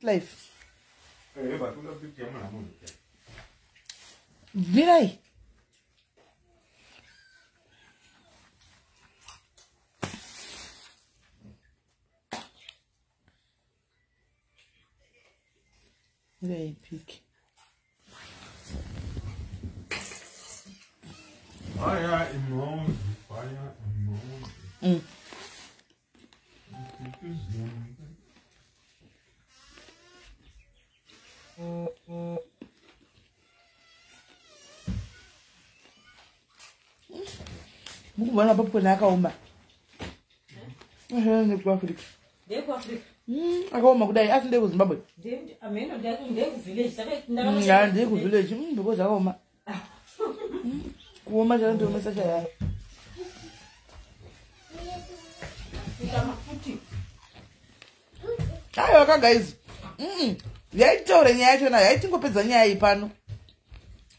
life. Virai. Virai pick. Fire emoji, fire emoji. Mukubona papo nakaoma. Ne ku Africa. De ku Africa. Akaoma kudai ati ndeko Zimbabwe. De ameno ndeko village saka ndako. Ya ndeko village because akaoma. Kuoma jana ndo message ya. Ayo ka guys. Yaitaura nyaya yacho na yaitingopedza nyaya ipano.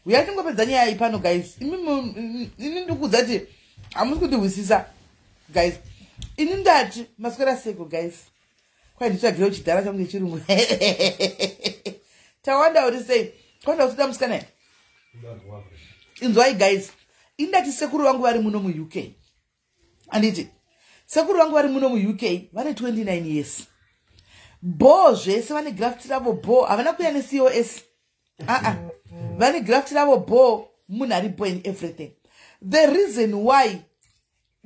Uyatingopedza nyaya ipano guys. Ini ndikudza ati amusi kuti wisisa guys. Ini ndati maswera seko guys. Kwai ndichagiro chidhara changu nechirungu. Tawanda uri sei. Kwanda usida musikana. Inzwai guys. Indati sekuru wangu vari muno mu UK. Anditi sekuru wangu vari muno mu UK vane 29 years. Bo zvese vane graft ravo bo havana kuya neCOS. Vane graft ravo bo munharipo and everything. The reason why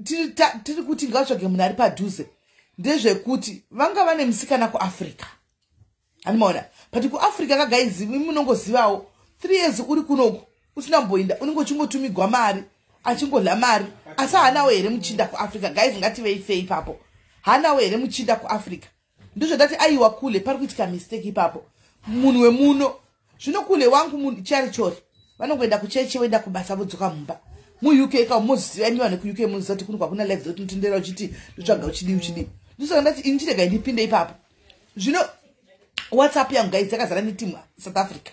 tiri kuti ngavatsvage munhari padhuze ndezvekuti vanga vane musikana kuAfrica. Animaona but kuAfrica kagaizi munongozivawo 3 years uri kunoku usina mboinda unongochingotumi mari achingodla mari asi hanawo here muchinda kuAfrica guys ngativei fei ipapo hanawo here muchinda kuAfrica ndozvatati aiwa kule pari kuitika mistake ipapo munhu wemuno zvino kule wangu munhu chari vanongoenda kuchechi voenda kubasa vodzoka mumba mu UK ka moziva imiwa neku UK munoziva kuti kuno kwakuna live zoti mutendera uchiti ndotsvaga uchidi ndosaka ndati indirega ndipinde ipapo zvino WhatsApp yangu guys yakazara netimu South Africa.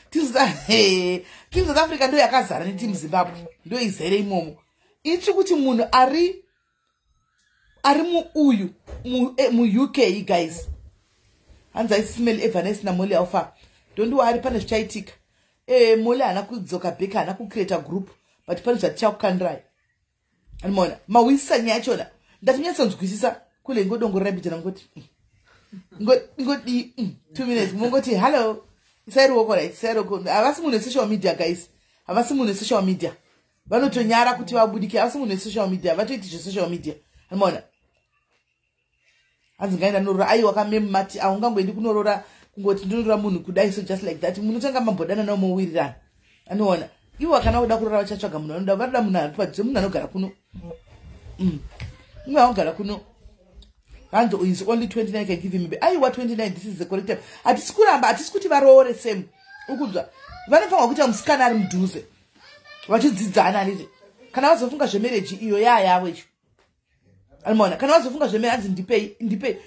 Team South Africa ndo yakazara netimu Zimbabwe ndo izere imomo. Ichi kuti munhu ari uyu mu UK guys. Hanza isimeli Evanes na Molly Alpha. Ndondo ari pane zvichaitika. Molly ana kudzoka back ana ku create a group but pane zvachaukandrai. Animona mawisa nyachona. Ndatinyatsanzwisisa kule ngodongo rabbit na ngoti. Ngoti 2 minutes mungoti hello. Sero ko right sero ko avasi munhu social media guys. Avasi munhu social media. Vanotonyara kuti vabudike avasi munhu social media. Vatoiti social media. Animona Hanzi ngaenda norora aiwa kamemati aungangoendi kunorora kungoti ndinorora munhu kudai so just like that munhu tanga mambodana nawo muwirirana anoona iwo kana kuda kurora vachatsvaga munhu anoda varida munhu ari padhuze munhu anogara kuno munhu anogara kuno hanzi is only 29 can give him aiwa 29 this is the correct time hatisi kuti varoore same ukudzwa vanofanwa kuita musikana ari mudhuze vachidzidzana nditi kana vazofunga zvemarriage iyo yavo icho Almona kana wazofunga zvemene anzi ndipei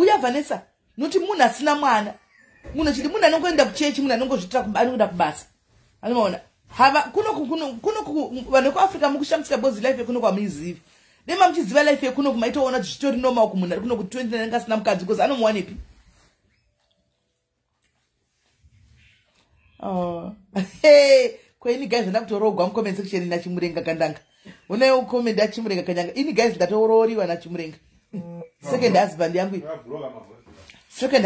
uya Vanessa noti munhu asina mwana munhu chiti munhu anongoenda kuchechi munhu anongozvitira anoenda kubasa almona hava kuno vanhu kuAfrica mukushamisa bozi life kuno kwamuizivi dema muchiziva life kuno kumaitoona zvitori normal kumunhu ari kuno ku 29 ngasina mukadzi because anomuwanepi kweni guys ndakutorogwa mucomment section na chimurenga kandanga unayo comment achimurenga kanyanga ini guys ndatororiwa na chimurenga second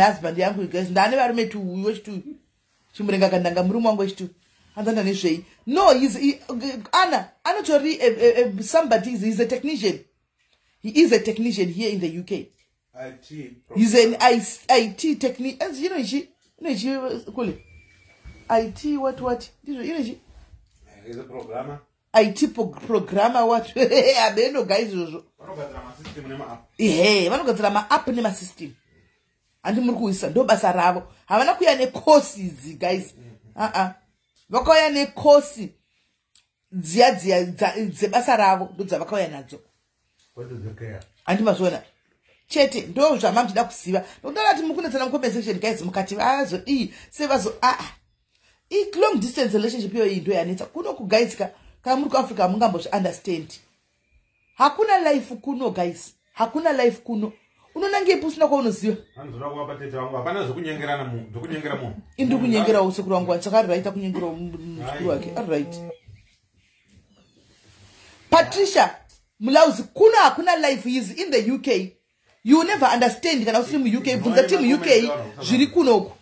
husband yangu guys ndane varume tu uyo chitu chimurenga kandanga murume wangu chitu anzanda nezvei no anotori somebody is a technician. He is a technician here in the UK. He's an IT technician. You know kule IT what he's a programmer. IT programmer what abeno guys zozo vanogadzira ma-app nema-system handi muri kuisa ndo basa ravo havana kuya necourses guys vakauya necourse dziya dzebasa ravo ndo dzavakauya nadzo handi mazviona chete ndo zvama muchida kuziva ndokuti mukunetsana mucomment section guys mukati vazo sevazo long distance relationship iyo iyi ndo yanetsa kuno kugaisika kana muri kuAfrica mungambozvi understand hakuna life kuno guys hakuna life kuno unonangepo usina kwaunoziva indi kunyengera usekuru wangu wansakariita kunyengera muzukuru wake alright. Patricia Mulauzi, kuna hakuna life is in the UK. You never understand kana usiri mu UK bvunza team UK zviri kunoku.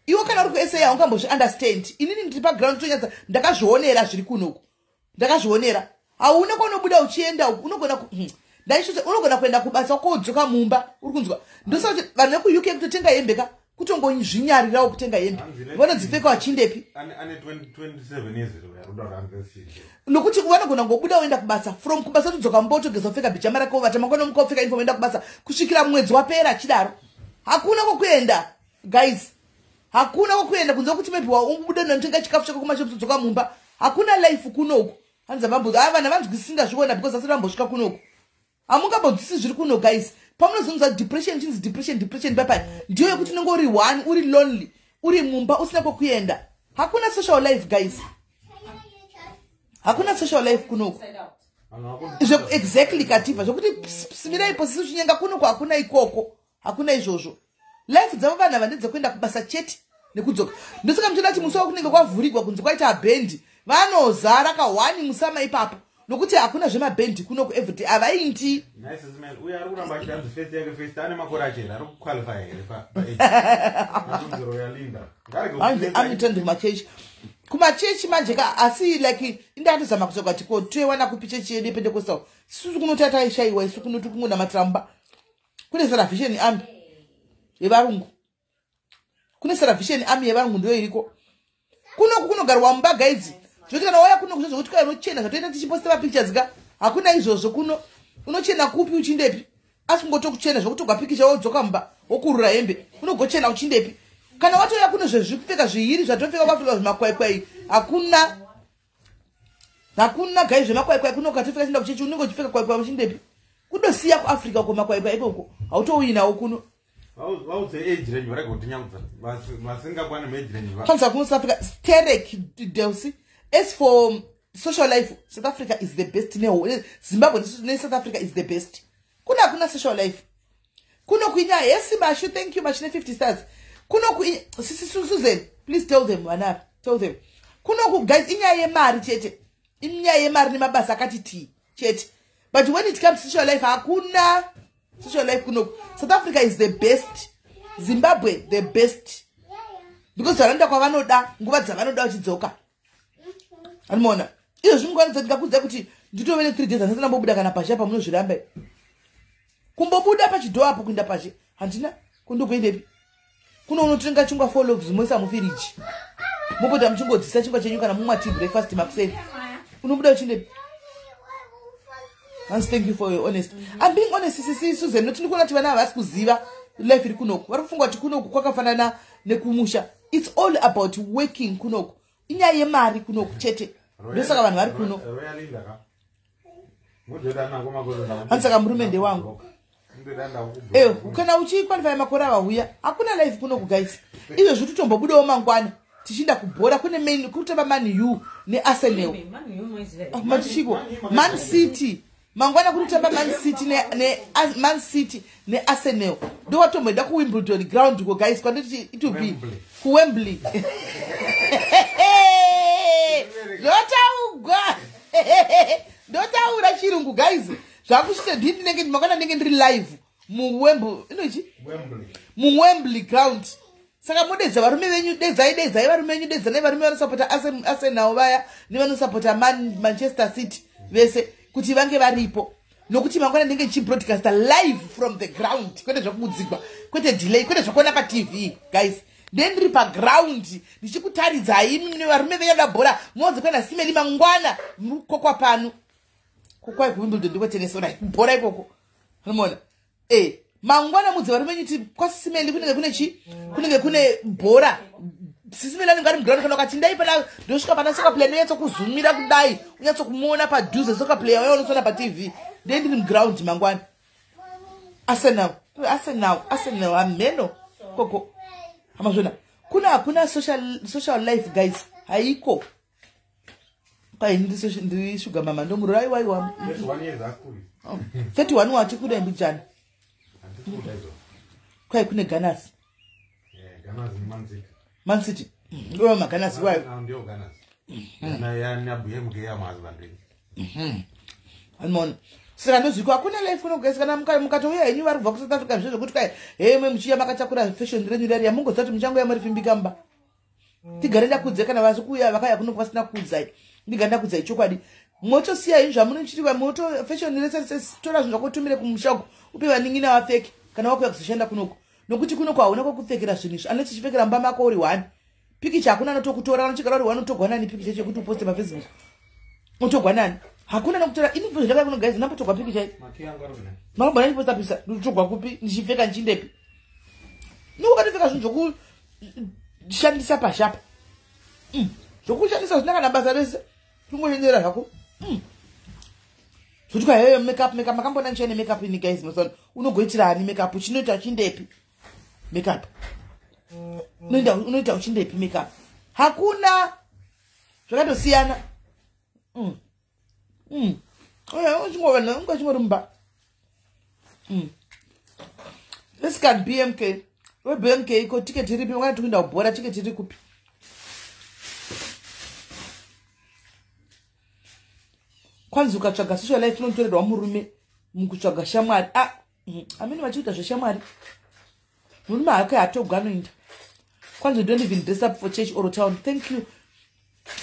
Iwo kana uri ku SA ungambozvi understand. Inini ndiri pa ground tonyatsa ndakazvionera zviri kunoku. Ndakazvionera. Hauna kwaunobuda uchienda unogona unogona kuenda kubasa kodzoka mumba uri kunzwa. Ndosa kuti vanhu veku UK kutotenga hembe ka kutongozvinyarirawo kutenga hembe. Vanodzipfeka vachindepi? Ane 27 years yaruda range. Nokuti vanogona ngobuda uenda kubasa from kubasa tudzoka mboto gezopfeka bijama rako vatamangona mukopfeka uniform enda kubasa kusvikira mwedzi wapera chidaro. Hakuna kokuenda guys. Hakuna kokuenda kunze kuti maybe wabuda notenga chikafu chako kuma chodzoka mumba. Hakuna life kunoku. Hanza bambuza vana vanzwisinga zviona because asiri vambosvika kunoku. Amungambodzisi zviri kuno guys. Pamunozonzwa depression chinzi depression papa ndiyo yekuti unenge uri one uri lonely uri mumba usina kokuenda. Hakuna social life guys. Hakuna social life kunoku. Exactly kativa zvokuti simira ipo sisi chinyenga kunoku hakuna ikoko. Hakuna izvozvo. Life dzavo vana vandedze kuenda kubasa chete nekudzoka. Ndosaka mchona kuti musi wakunenge kwavhurigwa kunzi kwaita band vanozara kawani musama ipapo. Nokuti hakuna zvemabhendi kunoku everyday avaindi. Nice smell. Uya ari kuramba achidzi first yake first ane makore achena ari kuqualify here pa Royalinda. Amitendo machechi. Kumachechi manje ka asi like indatizama kuzoka tiko twewana kupichechi yedu Pentecostal. Sisi kunotata ishaiwa isu kunoti kungona matramba. Kune Salvation Army yevarungu. Kune Salvation Army yevarungu ndiyo iriko. Kunogarwa mbaga idzi. Zvoti kana waya kuno kuzoti kai unochena zvatoita tichiposta pa pictures ga hakuna izvozvo kuno unochena kupi uchindepi asi kungotokuchena zvokuti ukapikicha wodzoka mba wokurura hembe unogochena uchindepi kana watoya kuno zvezvipfeka zvihiri zvatopfeka kwapfeka zvimakwaikwai hakuna gai zvemakwaikwai kuno ukatopfeka chinda kuchechi unenge uchipfeka kwaikwai uchindepi kudosiya kuAfrica uko makwaikwai ikoko hautouinawo kuno What's the age range varege kutinyangudza masingakwane age range kwanza kuno South Africa Sterek Delsi. As for social life, South Africa is the best. Zimbabwe and South Africa is the best. Kuna social life. Kuno kuinya yes mashu thank you machine 50 stars. Kuno kuinya Susan please tell them wana tell them. Kuno ku guys inya ye mari chete. Inya ye mari ni mabasa akati ti chete. But when it comes to social life hakuna social life kuno. South Africa is the best. Zimbabwe the best. Because varanda kwa vanoda nguva dzavanoda uchidzoka. Anmona iyo zvimungwana dzandikakuudza kuti nditovene 3 days handisina mbobuda kana pashe pa munozviramba kumbobuda pachidho apo kuenda pashe handina kundokuendepi kuno unotenga chingwa 4 loaves moisa mufiriji mobota muchingodzisa chingwa chenyu kana mumwa tea breakfast makuseni unobuda uchindepi. And thank you for your honesty. I'm being honest Susan noti ndikuona kuti vana havasi kuziva life iri kunoku vari kufunga kuti kunoku kwakafanana nekumusha. It's all about working kunoku. Inya ye mari kuno kuchete. Ndosaka vanhu vari kuno. Hansaka murumende wangu. Kana uchiqualify makore avahuya. Hakuna life kuno ku guys. Izvo zvitotombobudawo mangwana. Tichinda kubhora kune main kutamba Man U neArsenal. Machishiko Man City. Mangwana kutamba Man City neArsenal. Ndo watomboenda ku Wimbledon ground go guys kwanditi it will be ku Wembley. Ndotaura chirungu guys. Zvakushite ndini nenge makana nenge ndiri live mu Wembley ground. Saka modedza varume venyu dedzai varume venyu dedzai varume vanosapota Arsenal vaya nevanosapota Manchester City vese kuti vange varipo. Nokuti mangwana ndenge chibroadcast live from the ground. Kwete zvakudzigwa, kwete delay, kwete zvakuona pa TV guys. Ndendiri pa ground ndichikutaridza imi nevarume venyada bhora mozi kwenda simeli mangwana kokwa pano kokwa kuWimbledon ndiko tennis right bhora ikoko unoona mangwana mudzi varume nyiti kwasisimeli kunenge kune bhora sisimeli anenge ari muground kana ukati ndai pana ndosvika pana soccer player unyatso kuzumira kudai unyatso kumuona padhuze soccer player uyo unotsona pa TV ndendiri muground mangwana Arsenal ameno koko. Amazona kuna social life guys haiko kai ndi sugar mama ndo murai wai wa 31 wati kuda mbijana Kwai kune Gunners. Gunners ni Man City. Man City. Ndio Gunners wao. Ndio Gunners. Na ya BMK ya mazibandini. Almon. Sira ndoziko hakuna life kuno kugasikana mukatoya yenyu vari kubva ku South Africa zvizvo kuti kai mwe muchiya makachakura fashion renyu rari yamungo zati muchango ya marifimbika mba. Tigare ndakudze kana vazi kuya vakaya kuno kwasina kudzai. Ndiganda kudzai chokwadi. Moto siya izvo amunochitirwa moto fashion rese tora zvinhu zvakotumire kumushago upe vaningina vapfeke kana wakuya kuzoshanda kunoko nokuti kunoko hauna kwakupfekera zvinhu izvi anoti chipfekera mba mako uri 1 pikicha hakuna anotokutora anochigara uri 1 utogwanani pikicha chekuti uposte paFacebook utogwanani hakuna nokutora ini bvunzo ndaka kuno guys ndapotogwa pikicha makabwana ndiposta pisa ndotogwa kupi ndichipfeka nchindepi nokukatipfeka zvinhu zvokushandisa pashapa zvokushandisa zvinaka nabasa rese tungoshandira zvako Zutuka heyo makeup makambona nchene makeup ini guys musona unogoitira ani makeup chinoita chindepi makeup unoita chindepi makeup hakuna zvakatosiyana uchingova ungachingorumba this can BMK we BMK iko ticket ripi ngati kuenda kubhora ticket iri kupi kwanza ukatsvaga social life unotorerwa murume mukutsvaga shamwari amene vachiita zveshamwari murume hake hatogwa anoinda kwanza you don't even dress up for church or town. Thank you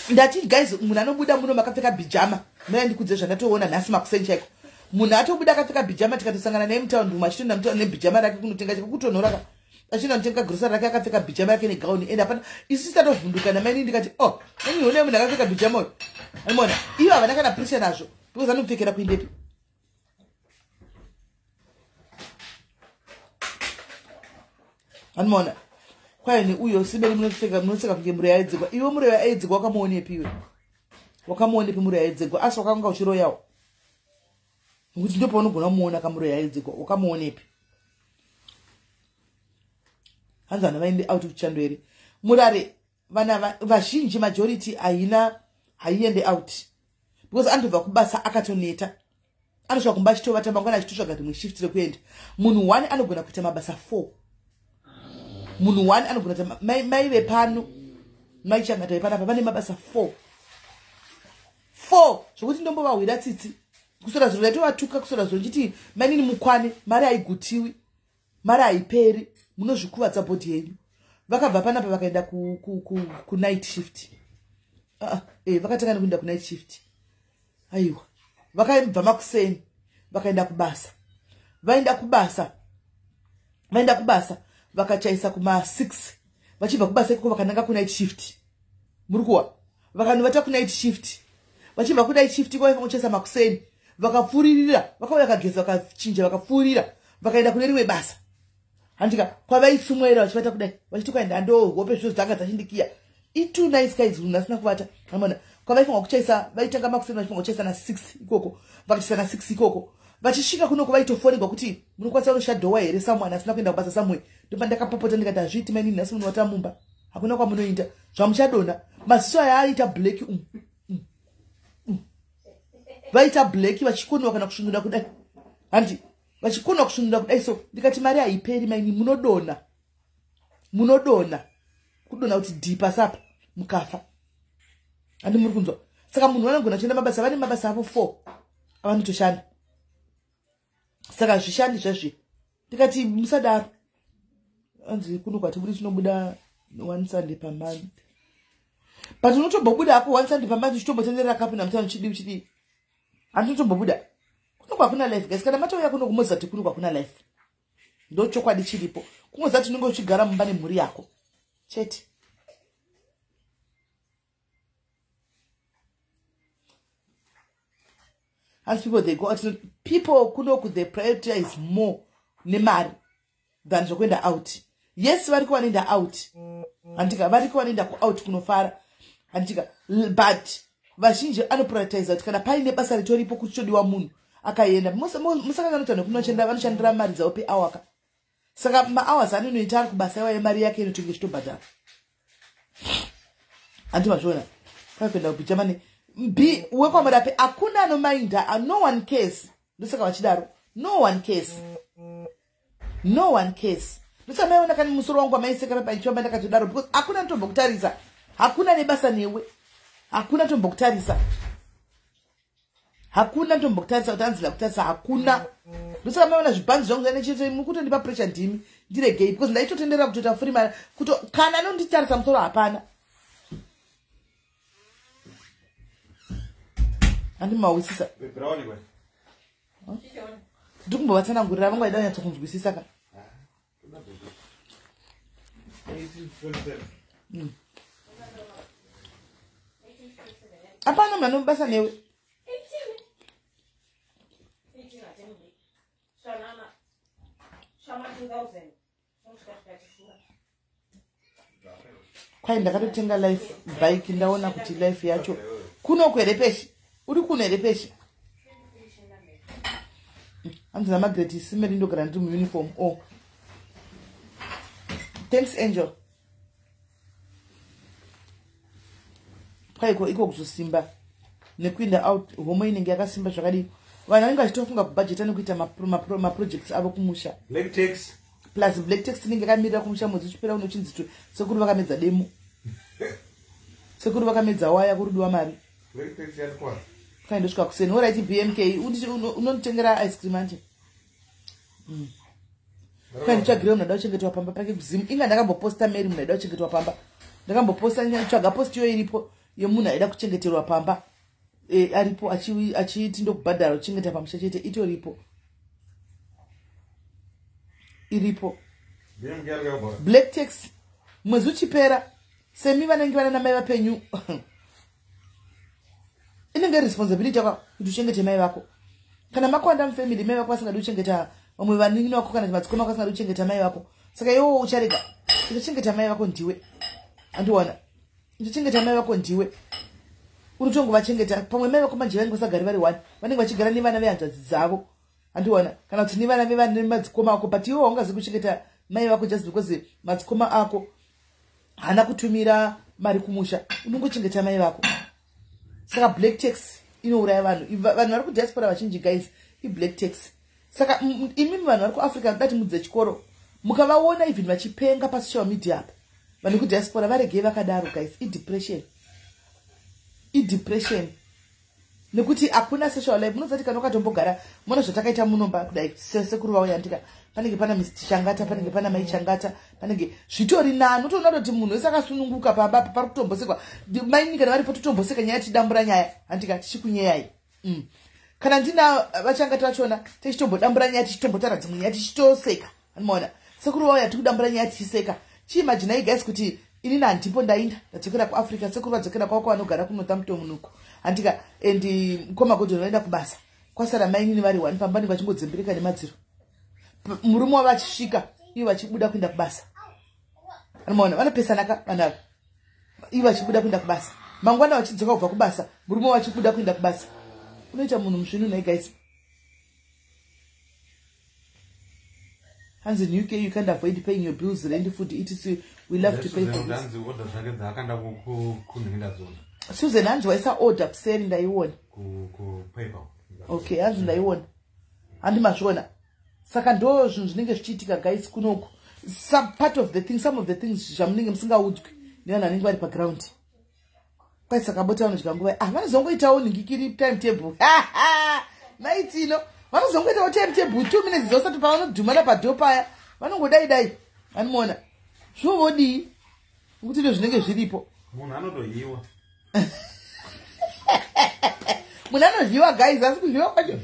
ndati guys munhu anobuda muno makapfeka bijama mene ndikudze zvandatoona nhasi makusencha iko munhu atobuda akapfeka bijama tikatosangana naye mutown nduma achitoenda mutown nebijama rake kunotenga chekukutonhora achina notenga grocery rake akapfeka bijama rake negauni ende hapana isi tatovhunduka namaini ndikati nenione munhu akapfeka bijama uyu aimona ivo havana kana pressure nazvo because anopfekera kuindepi aimona kwaine uyo sibeli munoseka kunge muroi aidzegwa iwe muroi aidzegwa wakamuonepi iwe wakamuonepi muroi aidzegwa asi wakanga uchiroyawo nokuti ndipo unogona muona kamuroi aidzegwa wakamuonepi hanzi vana vaende out kuchando here murare vana vazhinji majority haiende out because andobva kubasa akatoneta anosvika kumba achitovata mangwana achitotsvaga rimwe shift rekuenda munhu 1 anogona kuita mabasa 4 munhu 1 anogona kuita maive pano maichangata panapa pane mabasa 4 zvokuti ndombovahwira tsitsi kusora zviro yatovatuka kusora zviro nchiti mainini mukwane mari haigutiwi mari haiperi munozvikuvadza bhodhi yenyu vakabva panapa vakaenda ku night shift vakatanga nekuenda ku night shift aiwa vakabva makuseni vakaenda kubasa vaenda kubasa vakachaisa kuma 6 vachibva kubasa ikoko vakananga ku night shift muri kuwa vakanovata ku night shift vachibva ku night shift ikoko vakachaisa makuseni vakapfuririra vakauya vakageza vakachinja vakapfuririra vakaenda kune rimwe basa handika kwavaitsumwera vachivata kudai vachitokaenda ndohope zviro dzanga dzachindikiya itu nice guys munhu asina kuvata amona kwavaifunga kuchaisa vaitanga makuseni vachifunga kuchaisa na 6 ikoko vakachaisa na 6 ikoko vachisvika kunoko vaitofoningwa kuti munokwanisa kunoshadowa here samwana asina kuenda kubasa samwe ndopa ndakapopota ndikati hazviiti mainini nhasi munhu wata mumba hakuna kwamunoinda zvamuchadona maziso aya aita black vaita black vachikoniwa kana kusvinura kudai handi vachikona kusvinura kudai so ndikati mari haiperi maini munodona kudona kuti dhipa sapa mukafa handi muri kunzwa saka munhu vanogona kuenda mabasa vane mabasa avo 4 avanotoshanda saka zvishandi zvazve ndikati musadaro anzi kuno kwatibudi tinobuda 1 Sunday per month but unotombobuda hapo 1 Sunday per month uchitombotenderera kapina mutano chidi handinotombobuda kuno kwakuna life guys kana matauya kuno kumozati kuno kwakuna life ndo chokwadi chiripo kumozati unenge uchigara mumba nemhuri yako chete as people they go out people kuno the priority is more nemari than zvokuenda out yes vari kuwanoenda out handika vari kuwanoenda out kunofara handika but vazhinji anoprioritize kuti kana paine basa ritoripo kuchitodiwa munhu akaenda musakanganotsvana kunochenda vanoshandira mari dzavo peawaka saka mahours anonoita ari kubasa iwaye mari yake inotonge chitobhadhara handi mazviona kwaikuenda kubitamani wekwamurape hakuna anomainda no one cares ndosaka vachidaro no one cares No one cares. Ndosamaiona kani musoro wangu amaiseka paichomba ndakatodaro because hakuna tombokutarisa. Hakuna nebasa newe. Hakuna tombokutarisa. Hakuna tombokutarisa utanzila kutarisa hakuna. Ndosamaiona zvibanzi zvangu zvanechete mukutondipa pressure ndimi ndiregei because ndaitotendera kutota free mara kuto kana nonditarisa musoro hapana. Andi mawisisa. Brownie boy. Ndikumbovatsanangurira vangu vaida kunyatsokunzwisisa ka. Hapana manomubasa newe. Kwai ndakatotenga life bike ndaona kuti life yacho kuno kwerepeshi. Uri kuno erepeshi. Anzi Margaret isimeri ndogara ndiri muuniform. Oh. Thanks Angel. Kwaiko iko kuzosimba nekuinda out homo inenge yakasimba zvakadii. Vanhu vanenge vachitofunga kubudgeta nekuita ma projects avo kumusha. Black text Plus black text inenge yakamirira kumusha mwedzi uchipera unochinzi sekuru vakamedza demo. Sekuru vakamedza waya kurudiwa mari. Black text yakwa. Kind of kuseni. All right BMK unonitengera ice cream anje. Kwani tsvagira unada kuchengetwa pamba pake kuzimu. Inga ndakamboposta mail munada kuchengetwa pamba. Ndakamboposta tsvaga post yo iripo yemunhu aida kuchengeterwa pamba. Aripo achiti ndokubhadhara kuchengeta pamusha chete itoripo. Iripo. Black text mwezi uchipera semi vanenge vana namai vapenyu. Inenge responsibility yako kuti uchengete mai vako. Kana makwanda mufamily mai vako vasingadi kuchengeta vamwe vanini vako kana madzikoma vako vasingadi kuchengeta mai vako. Saka iwo ucharega. Uchengeta mai vako ndiwe. Andiwana. Uchengeta mai vako ndiwe. Urutongo vachengeta pamwe mai vako manje vanenge vasagari vari one. Vanenge vachigara nevana vehanzvadzi dzavo. Andiwana. Kana kuti nevana vevana madzikoma ako but iwo ungazi kuchengeta mai vako just because madzikoma ako hana kutumira mari kumusha. Unongochengeta mai vako. Saka black tax inouraya vanhu vari kudiaspora vachinji guys black tax. Saka imimi vanhu vari kuAfrica ndati mudze chikoro mukavaona even vachipenga pasocial media apa vanhu kudiaspora varegei vakadaro guys depression nekuti hakuna social life. Munozati kana ukatombogara mona zvatakaita munomba kudai sekuru vauya ndika panenge pana Mr. Changata panenge pana Mai Changata panenge zvitori nani utoona kuti munhu wese akasununguka pamba pari kutombosekwa maini kana vari pototomboseka nyaya tidambura nyaya andika tichikunyeyai. Kana ndina vachangata vachona tichitombodambura nyaya tichitombotara dzimwe nyaya tichitoseka. Anoona sekuru vauya tikudambura nyaya tichiseka. Chiimaginai guys kuti inini handipo ndainda ndadzokera kuAfrica sekuru vadzokera kwako vanogara kunota mutomunuko andika endi mukoma godho vanoenda kubasa kwasara mainini vari one pambani vachingodzembereka nemadziro murume wavo vachisvika ivo vachibuda kuenda kubasa. Anoona vanopesanaka vanhu ivo vachibuda kuenda kubasa mangwana vachidzoka kubva kubasa murume wavo vachibuda kuenda kubasa. Unoita munhu muzvinu nhai guys. Hands in UK you can't avoid paying your bills, rent, food, etc. We love to pay for this. Susan hanzi waisa order kuseri ndaiona. Okay, hanzi ndaiona. Handi mazviona. Saka ndo zvinhu zvinenge zvichiitika guys kunoku. Some of the things zvamunenge musingaudzwi nevanhu vanenge vari paground. Kwai saka bota vanodya nguva vanozongoitawo ningikiri timetable. Maitino vanozongoitawo timetable 2 minutes zosati pavanodhumana padho paya vanongodai vanomuona zvovodii nokuti ndo zvinenge zviripo. Munhu anotohiwa. Munhu anohiwa guys asi kuhiwa kwacho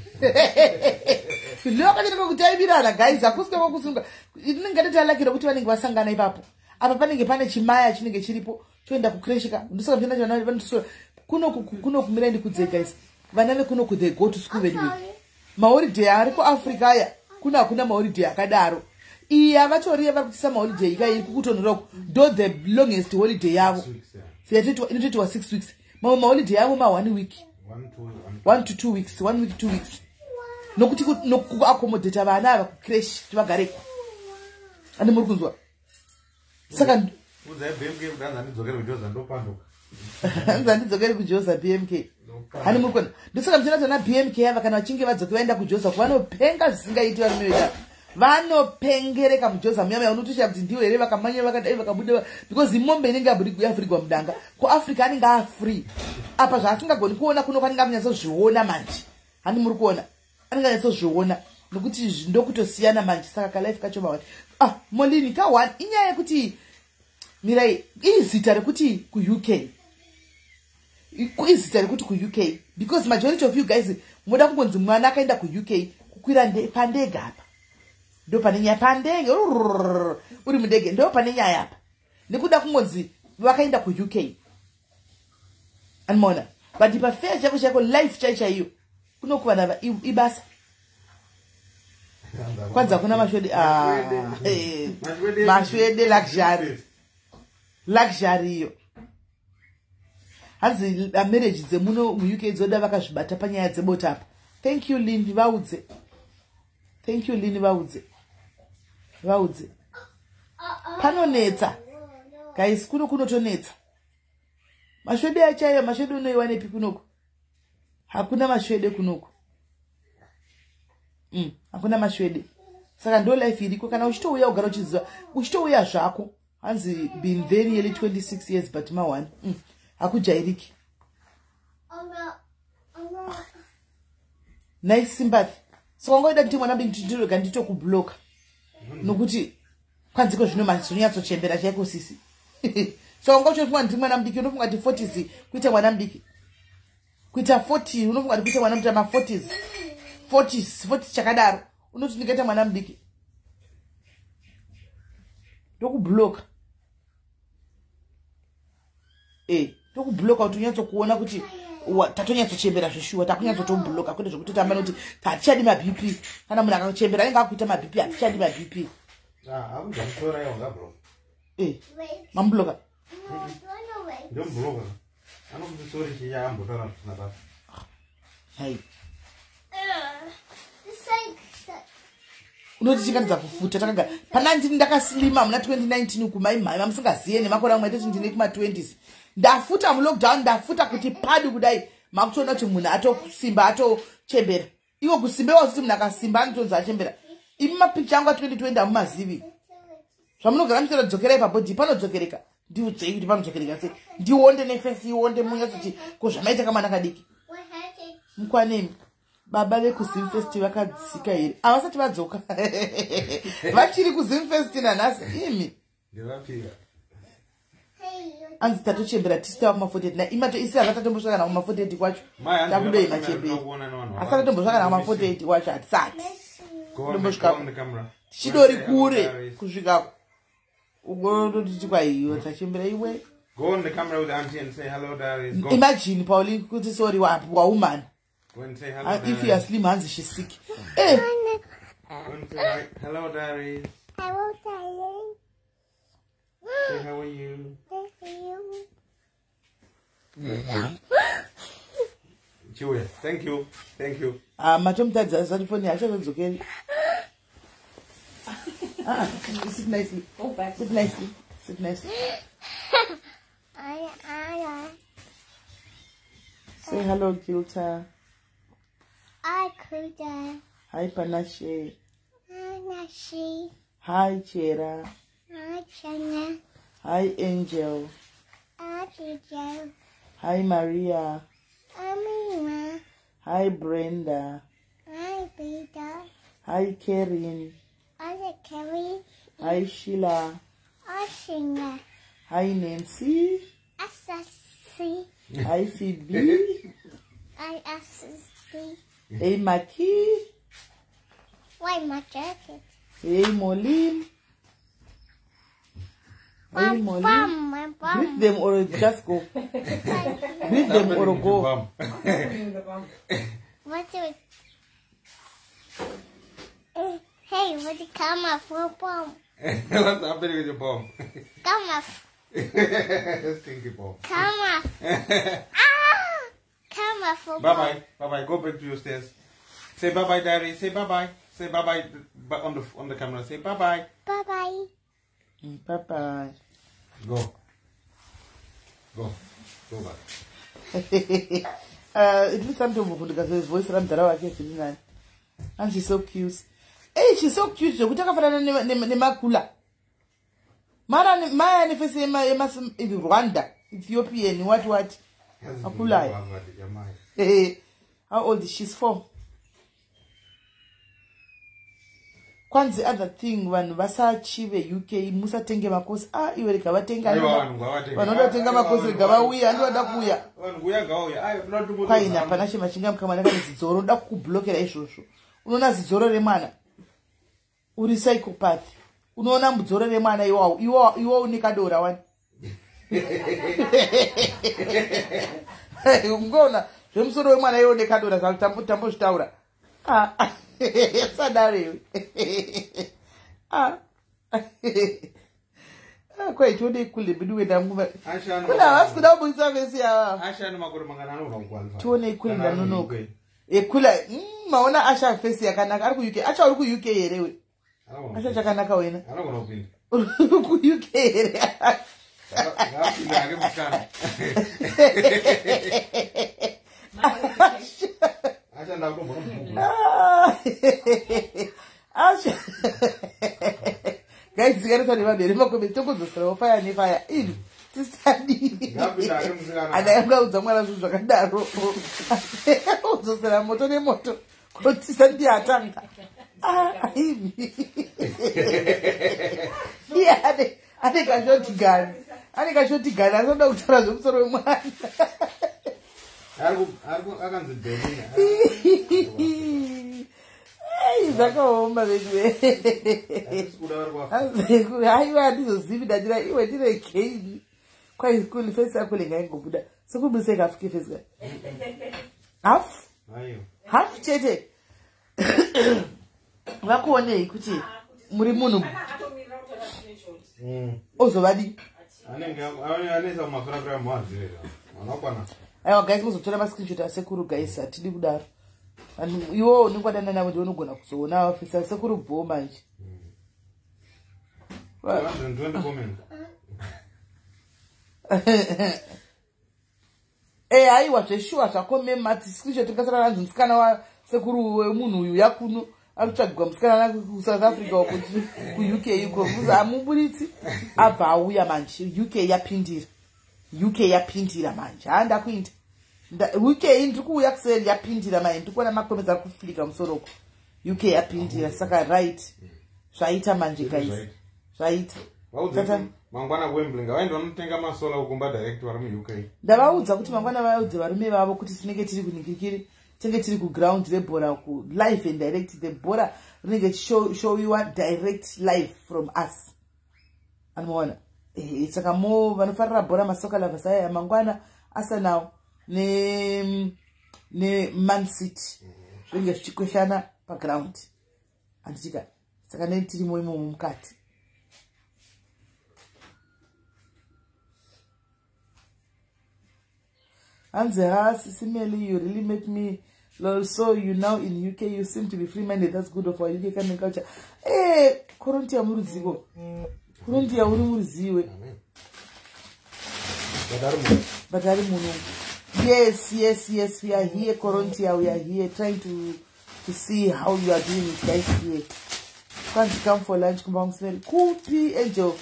kuhiwa kwacho nekokutaimirana guys hakusika kokusunga. Inenge ndatalakira kuti vanenge vasangana ipapo apa panenge pane chimaya chinenge chiripo toenda kukreshika ndosaka mtenda chana vanotosora kuno kumirandi kudze guys vana vekuno they go to school anyway. Maholiday ari kuAfrica aya hakuna maholiday akadaro. Iyi avatoriya vari kutisa maholiday ika iri kukutonhorako ndo the longest holiday yavo inotoitwa 6 weeks. Mamwe maholiday yavo 1 week 1 to 2 weeks 1 week 2 weeks nokuti nokuaccommodate vana ava kucrash kuti vagareko ande muri kunzwa. Saka handidzokeri kujosa BMK hani muri kuona ndosaka mtenda tona BMK ava kana vachinge vadzoke vaenda kujosa vanopenga zvisingaiti varume veda vanopengereka mujoza muyamaya unotosha kuti ndiwo here vakamanya vakadai vakabuda because imombe inenge yavhurigwa mudanga kuafrica anenge afree apa zvaasingagoni kuona kuno kwanenge akunyatsozviona manje hani muri kuona anenge anyatsozviona nokuti ndokutosiyana manje saka kalife kacho mawani molini ka1 inyaya yekuti mirai izita rekuti kuuk izita rekuti kuuk because majority of you guys moda kungonzi mwana akaenda kuuk kukwira pandege apa ndo pane nyaya pandege uri mundege ndo pane nyaya apa nekuda kungonzi vakaenda kuuk animona but pafea chako chako life chaichaiyo kunokuvanava ibasa kwanza kuna mashwede mashwede luxury iyo hanzi marriage dzemuno muuk dzoda vakazvibata panyaya dzebota apa. Thank you Lynn vaudze panonetsa guys kunotonetsa mashwede achaiyo mashwede unoiwa nepi kunoko hakuna mashwede kunoko hakuna mashwede saka ndo life iriko kana uchitouya ugara uchiziva uchitouya zvako hanzi been very nearly 26 years but ma1 hakujairiki nice sympathy saka ngoida kuti mwana mbingi tindiroga nditokubloka nokuti kwanziko zvino mazonyatsochembera chaiko sisi saka ngochofunga ndi mwana mbiki unofunga kuti 40s kuita mwana mbiki kuita 40 unofunga kuti kuita mwana mbiki ma 40s chakadaro unoti ndikaita mwana mbiki ndokubloka ndokubloka kuti unyatsokuona kuti tatonyatsochembera zveshuwa takunyatsotomubloka kwete zvokuti tamba noti hatichadi mabp kana munhu akachembera ainge akuita mabp hatichadi mabp mambloka hai unoti chingadza kufuta takagara pana ndini ndakaslima muna 2019 kumaimhai mamusingaziye nemakore amwe atoti ndine kuma20s ndafuta mulockdown ndafuta kuti padi kudai makutoona kuti munhu atosimba atochembera iwo kusimbewa kuti munhu akasimba anotonzi achembera imi mapicha angu a2020 amumazivi zvamunogara muchitoda kudzokerai pabhodhi panodzokereka ndiudzei kuti panodzokereka sei ndionde nefesi ionde munyatsoti ko zvamaita kamwana kadiki mukwanemi baba vekuzimfest vakadzika here havasati vadzoka vachiri kuzimfest nanhasi imi anzi tatochembera tisita kuma48 naimato isi hazatatombosvaka na kuma48 kwacho takudoi machemberi asati atombosvaka na kuma48 kwacho hatisati tombosvika tichidori kure kusvikako ugototiti kwaiyo tachembera iwe Go on the camera with auntie and say hello, Darius. Imagine, Pauline, kuti sorry, woman. Go and say hello, if you are slim, Hansi, she's sick. Hey. Go and say hello, Darius. Hello, Darius. Say how are you? Chewy. Thank you. Thank you. Matom tadza phone achazozokeri. Sit nicely. Go back. Sit nicely. Sit nicely. Say hello, Gilta. Hi, Kuda. Hi, Panache. Hi, Nashi. Hi, Chera. Hi, Chana. Hi, Angel. Hi, Joe. Hi, Maria. Hi, Mima. Hi, Brenda. Hi, Peter. Hi, Karen. Hi, Kerry. Hi, Sheila. Hi, Shinga. Hi, Nancy. Assassin. Hi, Phoebe. Hi, Assassin. Hey, Maki. Why my jacket? Hey, Molly. Hey, Molly. My bum. Greet them or just go. Greet them or go. What do it? Hey, what did come off for bomb? What's happening with your bomb? Come off. Stinky bomb. Come off. Come off for Bye bye. Bye bye. Go back to your stairs. Say bye bye, Daddy. Say bye bye. Say bye bye on the camera. Say bye bye. Bye bye. Bye bye. Go. Go. Go back. It was something because his voice ran the and she's so cute. she's so cute zvekuti akafanana nemakula. Mara maya nefese Rwanda, Ethiopian, what? Makula. How old is she? She's 4. Kwanzi other thing vanhu vasachive UK musatenge makosi iwe rega vatenga vanoda kutenga makosi rega vauya andoda kuuya kwaini hapana chemachinga mukamwana kana zidzoro unoda kukublokera izvozvo. Unoona zidzoro remwana uri psychopath, unoona mudzoro remwana iwo une kadora wani ungoona zvemusoro wemwana iwo une kadora zvakutambozvitaura sadare quite what they could be doing them. Kuna vasikuda kubudisa vesi yava. Asha no makore mangana anokuqualify. Tuone ikulinda nono. Ekula maona Asha face yakanaka ari ku UK. Acha uri ku UK here we. Asha chakanaka wena. Anogona kupinda. Ku UK here. Ngapinda ake mushana. Asha ndakumbona mubhuku. Asha. Guys, you gotta tell me, I'm not going to go to fire and fire in. Study. And I am going to Mala Zuzakadaro. Also, said I'm motor moto. Could send the attack. Yeah, I think I shot the gun. I think I shot the gun. I don't know what I'm sorry. I can't do Zako baby. Hayi andizozivida ndira iwe ndire keni. Kwa school face yakho lengayengobuda. Sekubise kafike face ka. Half? Hayo. Half chete. Vakuone ikuti muri munhu. Ozovadi. Aneza mafranga mwadzilela. Anokwana. Ayo guys muzotora ma screenshot asekuru guys atidi kudaro. And you ningwadana nawe ndonogona kuzoona ofisa sekuru bho manje. 120 comments. Aiwa zveshuwa zvakome mati screenshot kasara ranzi musikana wa sekuru wemunhu uyu yakuno akutsvagwa musikana ku South Africa ku UK iko kuza amuburitsi abva auya manje UK yapindira manje handa kuinda UK ndiri kuuya kuseri yapindira manje ndikuona makomedza ari kuflika musoroko UK yapindira saka right zvaita manje guys zvaita mangwana Wembley waenda unotenga masola ukumba direct vari mu UK ndavaudza kuti mangwana vaudze varume vavo kuti tinenge tiri kuningirikiri tinenge tiri ku ground lebhora ku live and direct the bora rinenge show you direct live from us anoona saka mo vanofarira bhora masoka lovers aya mangwana Arsenal ne Man City zvinenge zvichikweshana paground anditika saka netirimo imomo mukati Anze SIS MELLY, you really make me lol. So you now in UK, you seem to be free-minded. That's good of our UK kind culture. Korontia muruzivo. Korontia muruziwe. Badari munu. Yes. We are here, Korontia. We are here trying to see how you are doing it, guys. Here. Can't come for lunch? Come smell. Kupi angel.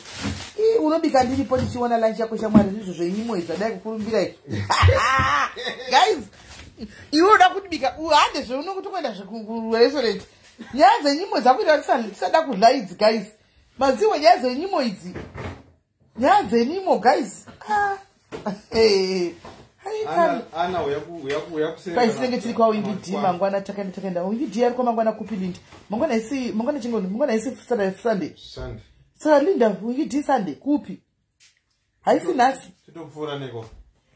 Unobika ndiripo tichiona lunch yako shamwari ndizvo zvenyimo izadai kukurumbira guys iwe unoda kutibika hande zveunokutokuenda zvekurestaurant nyaya dzenyimo dzakuita tisada kudla idzi guys maziwo nyaya dzenyimo idzi nyaya dzenyimo guys paisinenge tiri kwaWingD mangwana takaenda WingD ari kwamangwana kupi Lindi mangwana isi Sunday Sir Linda, WingD Sunday, kupi? Haisi nasi? Titokufura neko.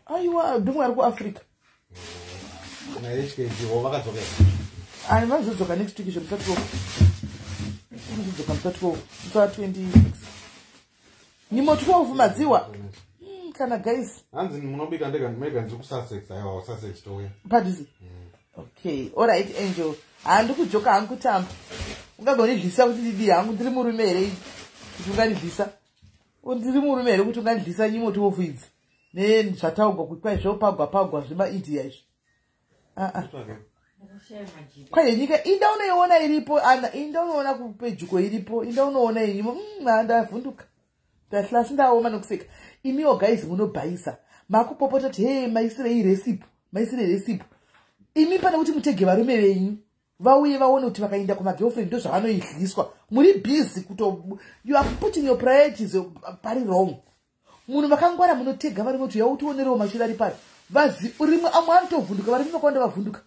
Aiwa, ndumu ari ku Africa. Na HKG wavakadzoka. Ani vanozodzoka next week zvomutatu. Vanozodzoka mutatu 26. Nimo 12 madziwa. Kana guys. Hanzi munobika ndega ndimega ndiri ku Sussex, aiwa Sussex touya. Padisi. Okay, all right Angel. Handi kujoka hangu kutamba. Ungagoni dlisa kuti ndidi hangu ndiri murume here. Kutungandisa ndiri murume here kuti ungandisa nyimo 12 idzi nezvataugwa kuti kwai zvopagwa zvema India izvi kwaye nyika inda unoiona iripo ana inda unoona kupejuko iripo inda unoona inyimo ndavhunduka ndahlasi ndaoma nokuseka imiwo guys munobhaisa makupopota kuti hey maisirei resipo imi pane kuti mutege varume venyu vauye vaone kuti vakaenda kumagirlfriend ndo zvavanoidliswa muri busy kuto you are putting your priorities pari wrong munhu vakangwara munotega varume kuti yautionerewo mashure ari pari vazi rimwe amwe anotovhunduka varume vakwanda vavhunduka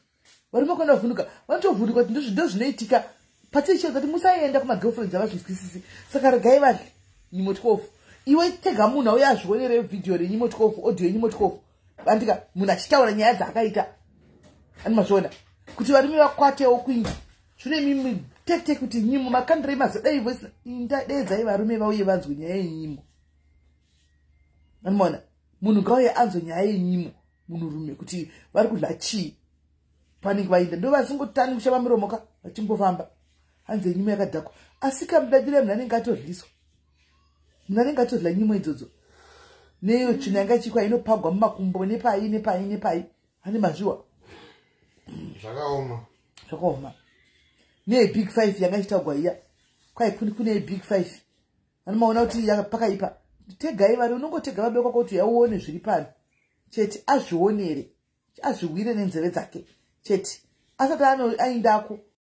vanotovhunduka kuti ndo zvinoitika patichedza kuti musaenda kumagirlfriend avazvinzwisisi saka regai vadle nyimo 12 iwe tega munhu auye azvionere vhidhiyo renyimo 12 audio yenyimo 12 andika munhu achitaura nyaya dzaakaita ani mazviona kuti varume vakwatewo kuinda zvine mimi tete kuti nyimo makandire mazodai voice ndadedzai varume vauye vanzwe nyaya yenyimo ani maona munhu ngauye anzwe nyaya yenyimo munhurume kuti vari kudla chii panenge vainda ndo vasingotani kushava miromo ka vachimbofamba hanze nyimo yakadhakwa asi kamudadire munhu anenge atodliswa munhu anenge atodla nyimo idzodzo neiyo tsvina yanga ichikwa inopagwa mumakumbo nepai ane mazviwa zvakaoma nebig 5 yanga ichitagwa iya kwai kune big 5 anomaona kuti pakaipa tegai vari unongotega vabekwa kuti yauone zviri pano chete azvionere azviwire nenzeve dzake chete asati aindako